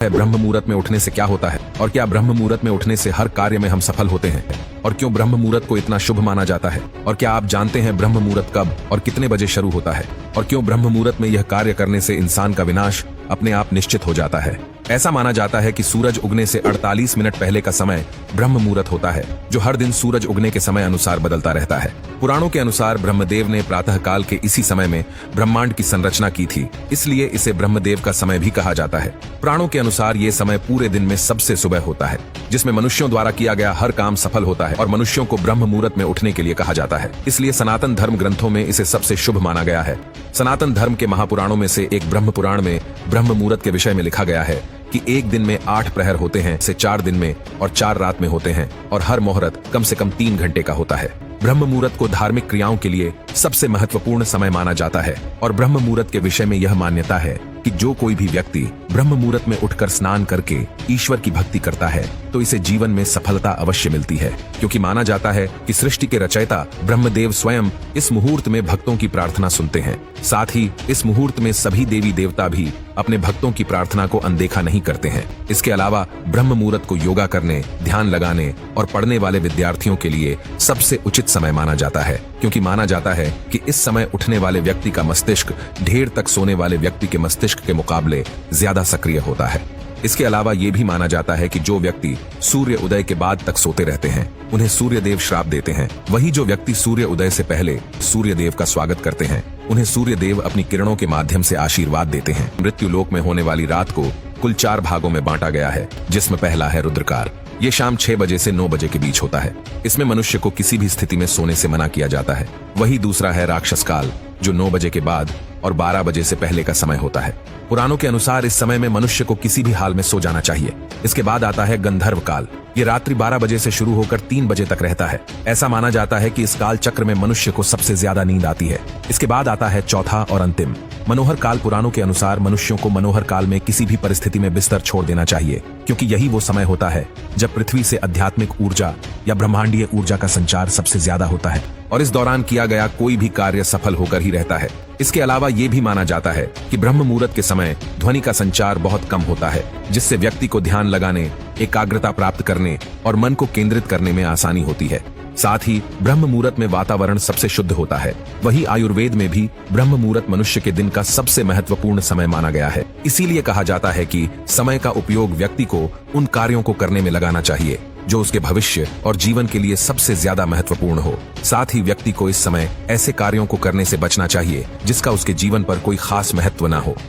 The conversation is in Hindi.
ब्रह्म मुहूर्त में उठने से क्या होता है और क्या ब्रह्म मुहूर्त में उठने से हर कार्य में हम सफल होते हैं और क्यों ब्रह्म मुहूर्त को इतना शुभ माना जाता है और क्या आप जानते हैं ब्रह्म मुहूर्त कब और कितने बजे शुरू होता है और क्यों ब्रह्म मुहूर्त में यह कार्य करने से इंसान का विनाश अपने आप निश्चित हो जाता है। ऐसा माना जाता है कि सूरज उगने से 48 मिनट पहले का समय ब्रह्म मुहूर्त होता है, जो हर दिन सूरज उगने के समय अनुसार बदलता रहता है। पुराणों के अनुसार ब्रह्मदेव ने प्रातः काल के इसी समय में ब्रह्मांड की संरचना की थी, इसलिए इसे ब्रह्मदेव का समय भी कहा जाता है। पुराणों के अनुसार ये समय पूरे दिन में सबसे सुबह होता है, जिसमें मनुष्यों द्वारा किया गया हर काम सफल होता है और मनुष्यों को ब्रह्म मुहूर्त में उठने के लिए कहा जाता है। इसलिए सनातन धर्म ग्रंथों में इसे सबसे शुभ माना गया है। सनातन धर्म के महापुराणों में से एक ब्रह्म पुराण में ब्रह्म मुहूर्त के विषय में लिखा गया है कि एक दिन में 8 प्रहर होते हैं, से 4 दिन में और 4 रात में होते हैं और हर मुहूर्त कम से कम 3 घंटे का होता है। ब्रह्म मुहूर्त को धार्मिक क्रियाओं के लिए सबसे महत्वपूर्ण समय माना जाता है और ब्रह्म मुहूर्त के विषय में यह मान्यता है कि जो कोई भी व्यक्ति ब्रह्म मुहूर्त में उठकर स्नान करके ईश्वर की भक्ति करता है तो इसे जीवन में सफलता अवश्य मिलती है, क्योंकि माना जाता है कि सृष्टि के रचयिता ब्रह्मदेव स्वयं इस मुहूर्त में भक्तों की प्रार्थना सुनते हैं। साथ ही इस मुहूर्त में सभी देवी देवता भी अपने भक्तों की प्रार्थना को अनदेखा नहीं करते हैं। इसके अलावा ब्रह्म मुहूर्त को योगा करने, ध्यान लगाने और पढ़ने वाले विद्यार्थियों के लिए सबसे उचित समय माना जाता है, क्योंकि माना जाता है कि इस समय उठने वाले व्यक्ति का मस्तिष्क ढेर तक सोने वाले व्यक्ति के मस्तिष्क के मुकाबले ज्यादा सक्रिय होता है। इसके अलावा ये भी माना जाता है कि जो व्यक्ति सूर्य उदय के बाद तक सोते रहते हैं उन्हें सूर्य देव श्राप देते हैं, वही जो व्यक्ति सूर्य उदय से पहले सूर्य देव का स्वागत करते हैं उन्हें सूर्य देव अपनी किरणों के माध्यम से आशीर्वाद देते हैं। मृत्यु लोक में होने वाली रात को कुल 4 भागों में बांटा गया है, जिसमें पहला है रुद्रकाल। ये शाम 6 बजे से 9 बजे के बीच होता है। इसमें मनुष्य को किसी भी स्थिति में सोने से मना किया जाता है। वही दूसरा है राक्षस काल, जो 9 बजे के बाद और 12 बजे से पहले का समय होता है। पुराणों के अनुसार इस समय में मनुष्य को किसी भी हाल में सो जाना चाहिए। इसके बाद आता है गंधर्व काल। ये रात्रि 12 बजे से शुरू होकर 3 बजे तक रहता है। ऐसा माना जाता है कि इस काल चक्र में मनुष्य को सबसे ज्यादा नींद आती है। इसके बाद आता है चौथा और अंतिम मनोहर काल। पुराणों के अनुसार मनुष्यों को मनोहर काल में किसी भी परिस्थिति में बिस्तर छोड़ देना चाहिए, क्योंकि यही वो समय होता है जब पृथ्वी से आध्यात्मिक ऊर्जा या ब्रह्मांडीय ऊर्जा का संचार सबसे ज्यादा होता है और इस दौरान किया गया कोई भी कार्य सफल होकर ही रहता है। इसके अलावा ये भी माना जाता है कि ब्रह्म मुहूर्त के समय ध्वनि का संचार बहुत कम होता है, जिससे व्यक्ति को ध्यान लगाने, एकाग्रता प्राप्त करने और मन को केंद्रित करने में आसानी होती है। साथ ही ब्रह्म मुहूर्त में वातावरण सबसे शुद्ध होता है। वही आयुर्वेद में भी ब्रह्म मुहूर्त मनुष्य के दिन का सबसे महत्वपूर्ण समय माना गया है। इसीलिए कहा जाता है कि समय का उपयोग व्यक्ति को उन कार्यों को करने में लगाना चाहिए जो उसके भविष्य और जीवन के लिए सबसे ज्यादा महत्वपूर्ण हो। साथ ही व्यक्ति को इस समय ऐसे कार्यों को करने से बचना चाहिए जिसका उसके जीवन पर कोई खास महत्व न हो।